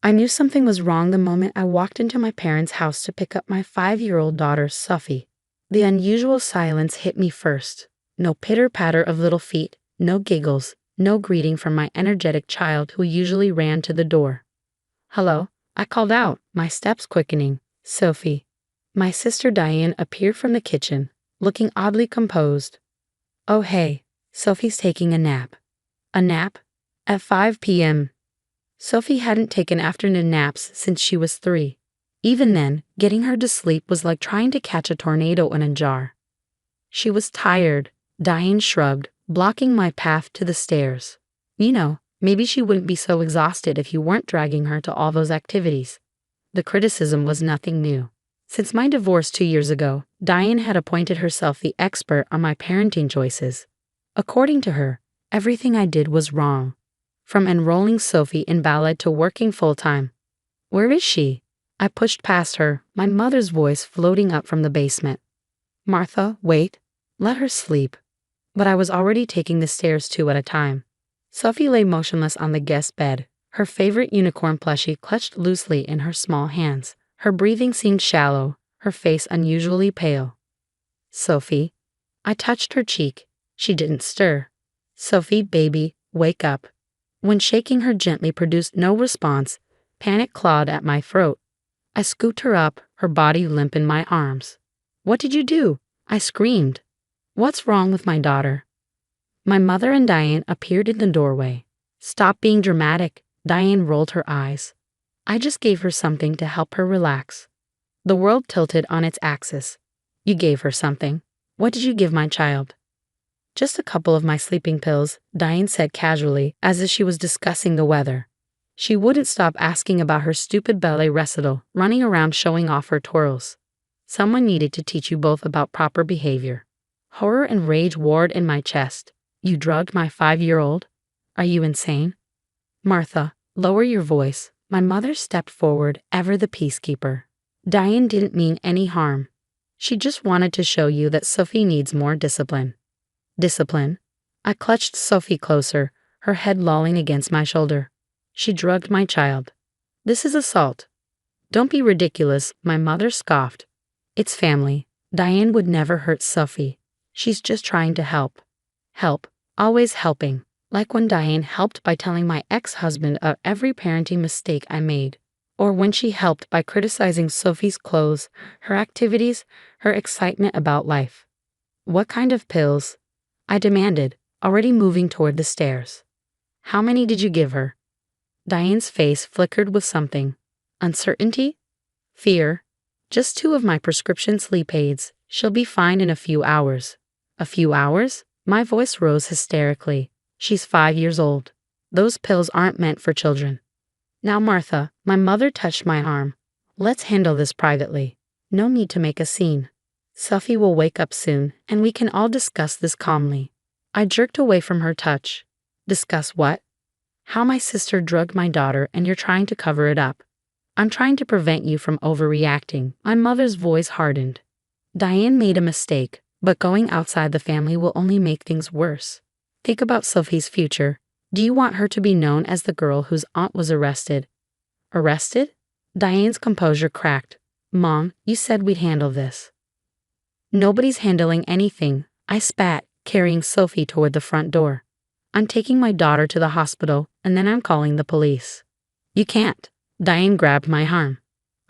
I knew something was wrong the moment I walked into my parents' house to pick up my 5-year-old daughter, Sophie. The unusual silence hit me first. No pitter-patter of little feet, no giggles, no greeting from my energetic child who usually ran to the door. "Hello," I called out, my steps quickening. "Sophie." My sister Diane appeared from the kitchen, looking oddly composed. "Oh hey, Sophie's taking a nap." A nap? At 5 p.m. Sophie hadn't taken afternoon naps since she was 3. Even then, getting her to sleep was like trying to catch a tornado in a jar. She was tired, Diane shrugged, blocking my path to the stairs. You know, maybe she wouldn't be so exhausted if you weren't dragging her to all those activities. The criticism was nothing new. Since my divorce 2 years ago, Diane had appointed herself the expert on my parenting choices. According to her, everything I did was wrong. From enrolling Sophie in ballet to working full-time. "Where is she?" I pushed past her, my mother's voice floating up from the basement. "Martha, wait. Let her sleep." But I was already taking the stairs 2 at a time. Sophie lay motionless on the guest bed, her favorite unicorn plushie clutched loosely in her small hands. Her breathing seemed shallow, her face unusually pale. "Sophie." I touched her cheek. She didn't stir. "Sophie, baby, wake up." When shaking her gently produced no response, panic clawed at my throat. I scooped her up, her body limp in my arms. "What did you do?" I screamed. "What's wrong with my daughter?" My mother and Diane appeared in the doorway. "Stop being dramatic." Diane rolled her eyes. "I just gave her something to help her relax." The world tilted on its axis. "You gave her something. What did you give my child?" "Just a couple of my sleeping pills," Diane said casually, as if she was discussing the weather. She wouldn't stop asking about her stupid ballet recital, running around showing off her twirls. "Someone needed to teach you both about proper behavior." Horror and rage warred in my chest. "You drugged my 5-year-old? Are you insane?" "Martha, lower your voice." My mother stepped forward, ever the peacekeeper. "Diane didn't mean any harm. She just wanted to show you that Sophie needs more discipline." "Discipline?" I clutched Sophie closer, her head lolling against my shoulder. "She drugged my child. This is assault." "Don't be ridiculous," my mother scoffed. "It's family. Diane would never hurt Sophie. She's just trying to help." Help, always helping. Like when Diane helped by telling my ex-husband of every parenting mistake I made. Or when she helped by criticizing Sophie's clothes, her activities, her excitement about life. "What kind of pills?" I demanded, already moving toward the stairs. "How many did you give her?" Diane's face flickered with something. Uncertainty? Fear? "Just 2 of my prescription sleep aids. She'll be fine in a few hours." "A few hours?" My voice rose hysterically. "She's 5 years old. Those pills aren't meant for children." "Now, Martha," my mother touched my arm. "Let's handle this privately. No need to make a scene. Sophie will wake up soon, and we can all discuss this calmly." I jerked away from her touch. "Discuss what?" "How my sister drugged my daughter and you're trying to cover it up." "I'm trying to prevent you from overreacting." My mother's voice hardened. "Diane made a mistake, but going outside the family will only make things worse. Think about Sophie's future. Do you want her to be known as the girl whose aunt was arrested?" "Arrested?" Diane's composure cracked. "Mom, you said we'd handle this." "Nobody's handling anything," I spat, carrying Sophie toward the front door. "I'm taking my daughter to the hospital, and then I'm calling the police." "You can't." Diane grabbed my arm.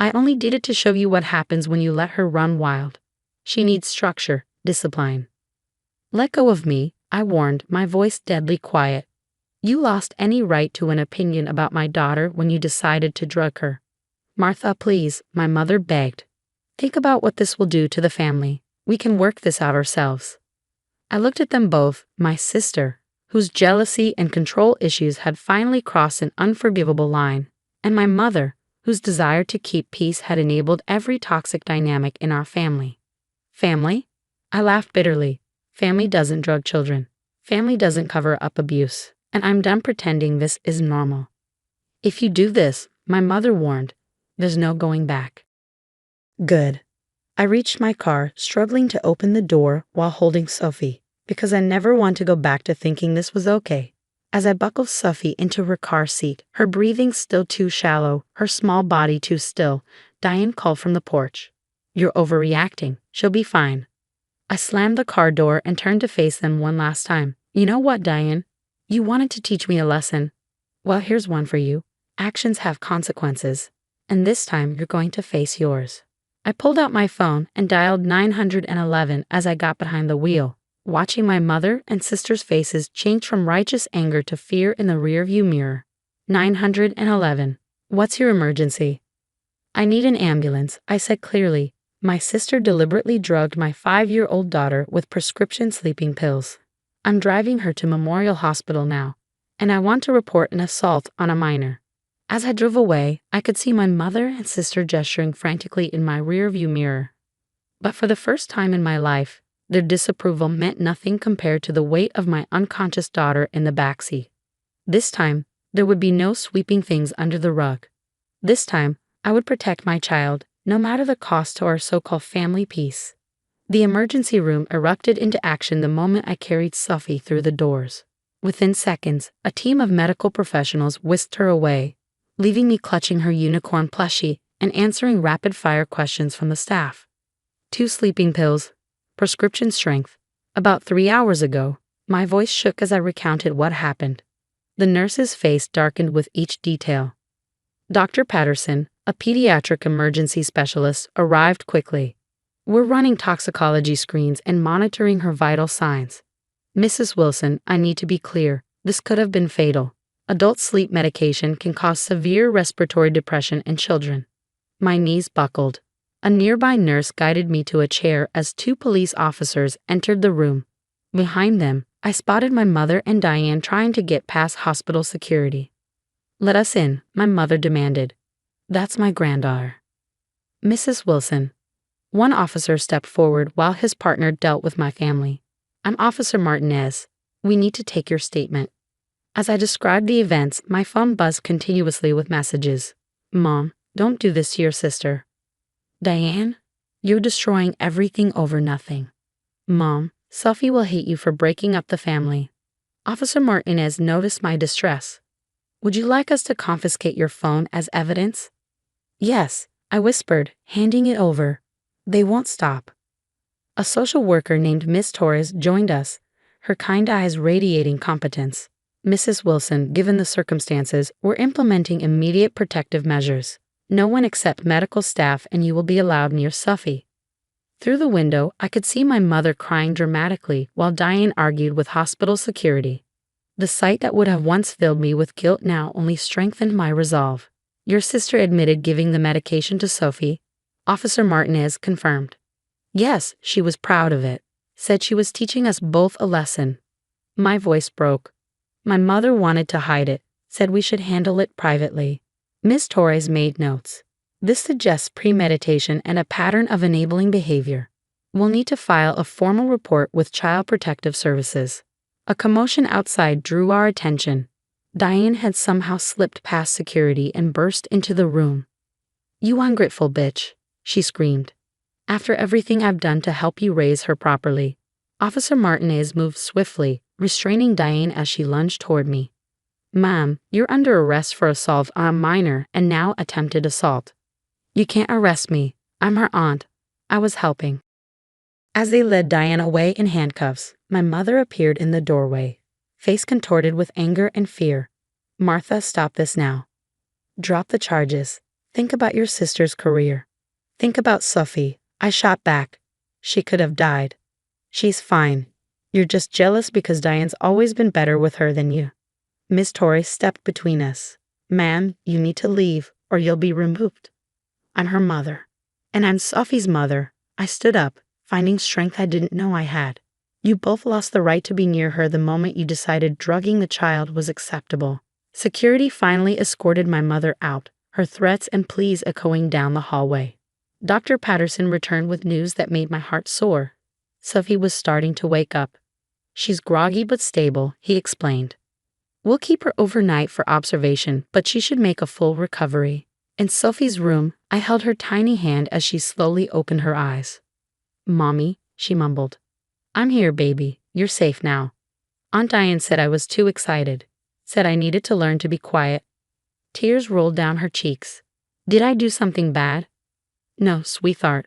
"I only did it to show you what happens when you let her run wild. She needs structure, discipline." "Let go of me," I warned, my voice deadly quiet. "You lost any right to an opinion about my daughter when you decided to drug her." "Martha, please," my mother begged. "Think about what this will do to the family. We can work this out ourselves." I looked at them both, my sister, whose jealousy and control issues had finally crossed an unforgivable line, and my mother, whose desire to keep peace had enabled every toxic dynamic in our family. Family? I laughed bitterly. Family doesn't drug children. Family doesn't cover up abuse. And I'm done pretending this is normal. "If you do this," my mother warned, "there's no going back." Good. I reached my car, struggling to open the door while holding Sophie, because I never want to go back to thinking this was okay. As I buckled Sophie into her car seat, her breathing still too shallow, her small body too still, Diane called from the porch. "You're overreacting. She'll be fine." I slammed the car door and turned to face them one last time. "You know what, Diane? You wanted to teach me a lesson. Well, here's one for you. Actions have consequences. And this time you're going to face yours." I pulled out my phone and dialed 911 as I got behind the wheel, watching my mother and sister's faces change from righteous anger to fear in the rearview mirror. 911. "What's your emergency?" "I need an ambulance," I said clearly. "My sister deliberately drugged my 5-year-old daughter with prescription sleeping pills. I'm driving her to Memorial Hospital now, and I want to report an assault on a minor." As I drove away, I could see my mother and sister gesturing frantically in my rearview mirror. But for the first time in my life, their disapproval meant nothing compared to the weight of my unconscious daughter in the backseat. This time, there would be no sweeping things under the rug. This time, I would protect my child, no matter the cost to our so-called family peace. The emergency room erupted into action the moment I carried Sophie through the doors. Within seconds, a team of medical professionals whisked her away, leaving me clutching her unicorn plushie and answering rapid-fire questions from the staff. 2 sleeping pills, prescription strength. About 3 hours ago, my voice shook as I recounted what happened. The nurse's face darkened with each detail. Dr. Patterson, a pediatric emergency specialist, arrived quickly. "We're running toxicology screens and monitoring her vital signs. Mrs. Wilson, I need to be clear, this could have been fatal. Adult sleep medication can cause severe respiratory depression in children." My knees buckled. A nearby nurse guided me to a chair as 2 police officers entered the room. Behind them, I spotted my mother and Diane trying to get past hospital security. "Let us in," my mother demanded. "That's my granddaughter." "Mrs. Wilson." One officer stepped forward while his partner dealt with my family. "I'm Officer Martinez. We need to take your statement." As I described the events, my phone buzzed continuously with messages. "Mom, don't do this to your sister." "Diane, you're destroying everything over nothing." "Mom, Sophie will hate you for breaking up the family." Officer Martinez noticed my distress. "Would you like us to confiscate your phone as evidence?" "Yes," I whispered, handing it over. "They won't stop." A social worker named Miss Torres joined us, her kind eyes radiating competence. "Mrs. Wilson, given the circumstances, we're implementing immediate protective measures. No one except medical staff and you will be allowed near Sophie." Through the window, I could see my mother crying dramatically while Diane argued with hospital security. The sight that would have once filled me with guilt now only strengthened my resolve. "Your sister admitted giving the medication to Sophie," Officer Martinez confirmed. "Yes, she was proud of it. Said she was teaching us both a lesson." My voice broke. "My mother wanted to hide it, said we should handle it privately." Ms. Torres made notes. "This suggests premeditation and a pattern of enabling behavior. We'll need to file a formal report with Child Protective Services." A commotion outside drew our attention. Diane had somehow slipped past security and burst into the room. "You ungrateful bitch," she screamed. "After everything I've done to help you raise her properly." Officer Martinez moved swiftly, restraining Diane as she lunged toward me. "Ma'am, you're under arrest for assault on a minor and now attempted assault." "You can't arrest me. I'm her aunt. I was helping." As they led Diane away in handcuffs, my mother appeared in the doorway, face contorted with anger and fear. "Martha, stop this now. Drop the charges. Think about your sister's career. Think about Sophie." I shot back. "She could have died. She's fine. You're just jealous because Diane's always been better with her than you." Miss Torres stepped between us. "Ma'am, you need to leave or you'll be removed. I'm her mother. And I'm Sophie's mother." I stood up, finding strength I didn't know I had. "You both lost the right to be near her the moment you decided drugging the child was acceptable." Security finally escorted my mother out, her threats and pleas echoing down the hallway. Dr. Patterson returned with news that made my heart soar. Sophie was starting to wake up. "She's groggy but stable," he explained. "We'll keep her overnight for observation, but she should make a full recovery." In Sophie's room, I held her tiny hand as she slowly opened her eyes. "Mommy," she mumbled. "I'm here, baby. You're safe now." Aunt Diane said I was too excited. said I needed to learn to be quiet. Tears rolled down her cheeks. Did I do something bad? No, sweetheart.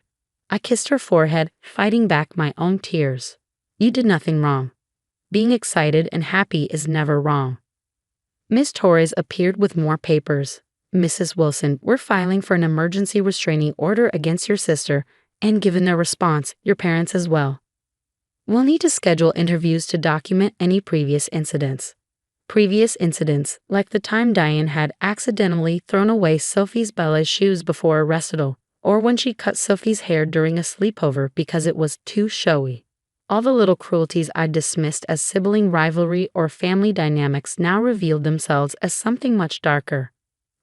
I kissed her forehead, fighting back my own tears. You did nothing wrong. Being excited and happy is never wrong. Miss Torres appeared with more papers. Mrs. Wilson, we're filing for an emergency restraining order against your sister, and given their response, your parents as well. We'll need to schedule interviews to document any previous incidents. Previous incidents, like the time Diane had accidentally thrown away Sophie's ballet shoes before a recital, or when she cut Sophie's hair during a sleepover because it was too showy. All the little cruelties I'd dismissed as sibling rivalry or family dynamics now revealed themselves as something much darker.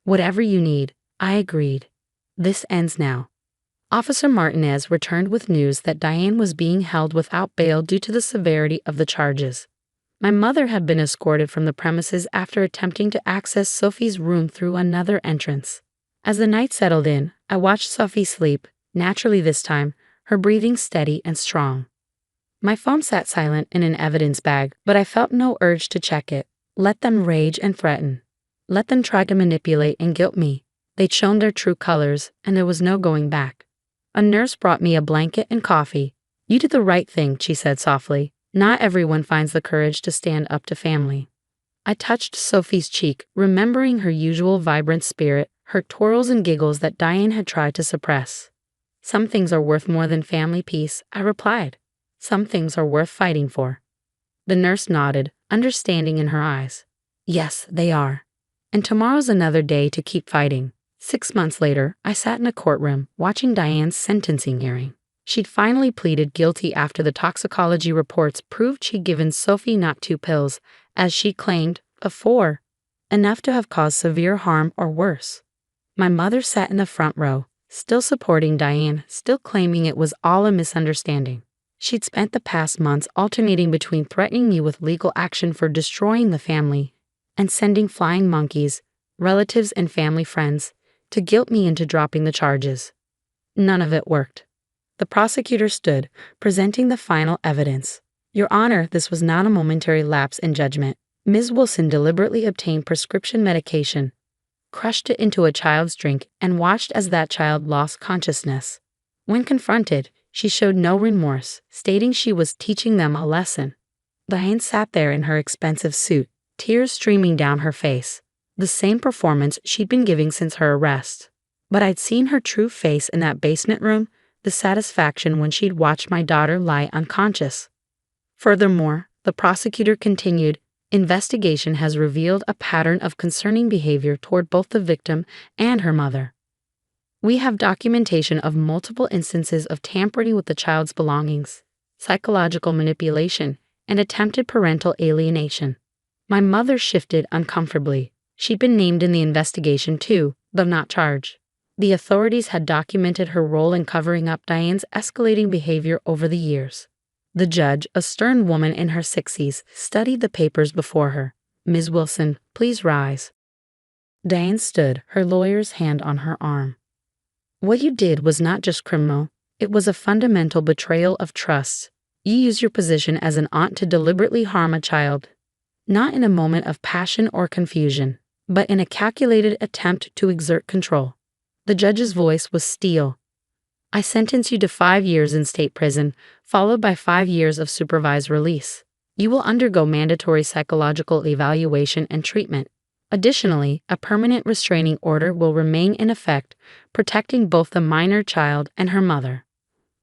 Whatever you need, I agreed. This ends now. Officer Martinez returned with news that Diane was being held without bail due to the severity of the charges. My mother had been escorted from the premises after attempting to access Sophie's room through another entrance. As the night settled in, I watched Sophie sleep, naturally this time, her breathing steady and strong. My phone sat silent in an evidence bag, but I felt no urge to check it. Let them rage and threaten. Let them try to manipulate and guilt me. They'd shown their true colors, and there was no going back. A nurse brought me a blanket and coffee. You did the right thing, she said softly. Not everyone finds the courage to stand up to family. I touched Sophie's cheek, remembering her usual vibrant spirit, her twirls and giggles that Diane had tried to suppress. Some things are worth more than family peace, I replied. Some things are worth fighting for. The nurse nodded, understanding in her eyes. Yes, they are. And tomorrow's another day to keep fighting. 6 months later, I sat in a courtroom, watching Diane's sentencing hearing. She'd finally pleaded guilty after the toxicology reports proved she'd given Sophie not 2 pills, as she claimed, but 4. Enough to have caused severe harm or worse. My mother sat in the front row, still supporting Diane, still claiming it was all a misunderstanding. She'd spent the past months alternating between threatening me with legal action for destroying the family and sending flying monkeys, relatives and family friends, to guilt me into dropping the charges. None of it worked. The prosecutor stood, presenting the final evidence. Your Honor, this was not a momentary lapse in judgment. Ms. Wilson deliberately obtained prescription medication, crushed it into a child's drink, and watched as that child lost consciousness. When confronted, she showed no remorse, stating she was teaching them a lesson. Diane sat there in her expensive suit, tears streaming down her face. The same performance she'd been giving since her arrest. But I'd seen her true face in that basement room, the satisfaction when she'd watched my daughter lie unconscious. Furthermore, the prosecutor continued, investigation has revealed a pattern of concerning behavior toward both the victim and her mother. We have documentation of multiple instances of tampering with the child's belongings, psychological manipulation, and attempted parental alienation. My mother shifted uncomfortably. She'd been named in the investigation too, though not charged. The authorities had documented her role in covering up Diane's escalating behavior over the years. The judge, a stern woman in her 60s, studied the papers before her. Ms. Wilson, please rise. Diane stood, her lawyer's hand on her arm. What you did was not just criminal, it was a fundamental betrayal of trust. You used your position as an aunt to deliberately harm a child, not in a moment of passion or confusion, but in a calculated attempt to exert control. The judge's voice was steel. I sentence you to 5 years in state prison, followed by 5 years of supervised release. You will undergo mandatory psychological evaluation and treatment. Additionally, a permanent restraining order will remain in effect, protecting both the minor child and her mother.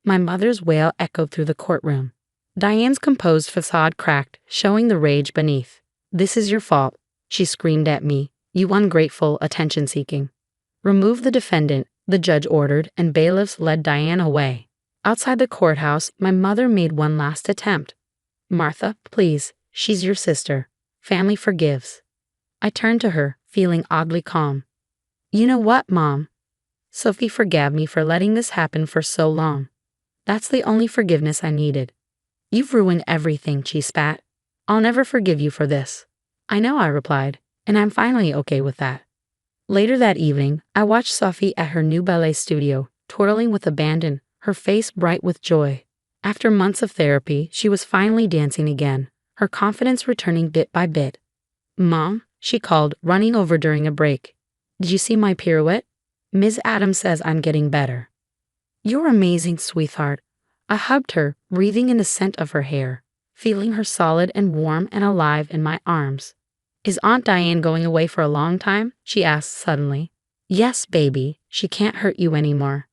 My mother's wail echoed through the courtroom. Diane's composed facade cracked, showing the rage beneath. This is your fault, she screamed at me, you ungrateful, attention-seeking. Remove the defendant, the judge ordered, and bailiffs led Diane away. Outside the courthouse, my mother made one last attempt. Martha, please, she's your sister. Family forgives. I turned to her, feeling oddly calm. You know what, Mom? Sophie forgave me for letting this happen for so long. That's the only forgiveness I needed. You've ruined everything, she spat. I'll never forgive you for this. I know, I replied, and I'm finally okay with that. Later that evening, I watched Sophie at her new ballet studio, twirling with abandon, her face bright with joy. After months of therapy, she was finally dancing again, her confidence returning bit by bit. Mom, she called, running over during a break. Did you see my pirouette? Ms. Adams says I'm getting better. You're amazing, sweetheart. I hugged her, breathing in the scent of her hair, feeling her solid and warm and alive in my arms. Is Aunt Diane going away for a long time? She asked suddenly. Yes, baby, she can't hurt you anymore.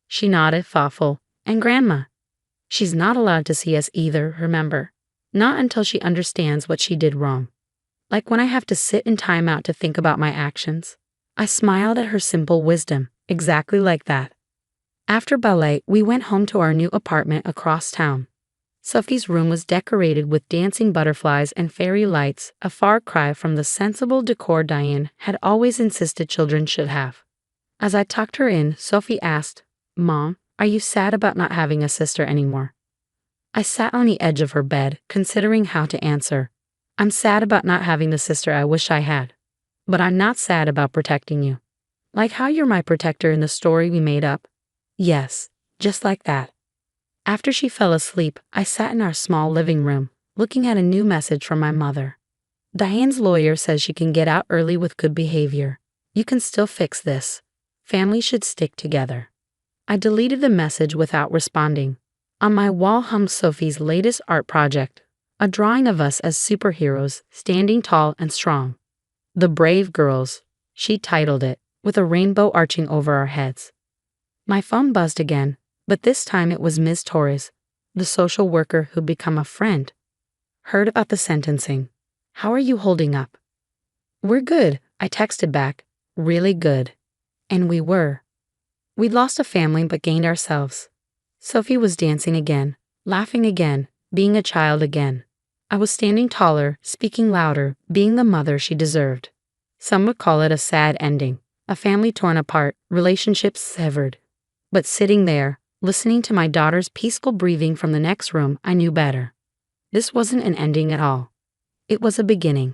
She nodded, thoughtful. And Grandma? She's not allowed to see us either, remember? Not until she understands what she did wrong. Like when I have to sit in timeout to think about my actions. I smiled at her simple wisdom, exactly like that. After ballet, we went home to our new apartment across town. Sophie's room was decorated with dancing butterflies and fairy lights, a far cry from the sensible decor Diane had always insisted children should have. As I tucked her in, Sophie asked, Mom, are you sad about not having a sister anymore? I sat on the edge of her bed, considering how to answer. I'm sad about not having the sister I wish I had. But I'm not sad about protecting you. Like how you're my protector in the story we made up. Yes, just like that. After she fell asleep, I sat in our small living room, looking at a new message from my mother. Diane's lawyer says she can get out early with good behavior. You can still fix this. Families should stick together. I deleted the message without responding. On my wall hung Sophie's latest art project, a drawing of us as superheroes, standing tall and strong. The Brave Girls, she titled it, with a rainbow arching over our heads. My phone buzzed again, but this time it was Ms. Torres, the social worker who'd become a friend. Heard about the sentencing. How are you holding up? We're good, I texted back. Really good. And we were. We'd lost a family but gained ourselves. Sophie was dancing again, laughing again, being a child again. I was standing taller, speaking louder, being the mother she deserved. Some would call it a sad ending, a family torn apart, relationships severed. But sitting there, listening to my daughter's peaceful breathing from the next room, I knew better. This wasn't an ending at all. It was a beginning.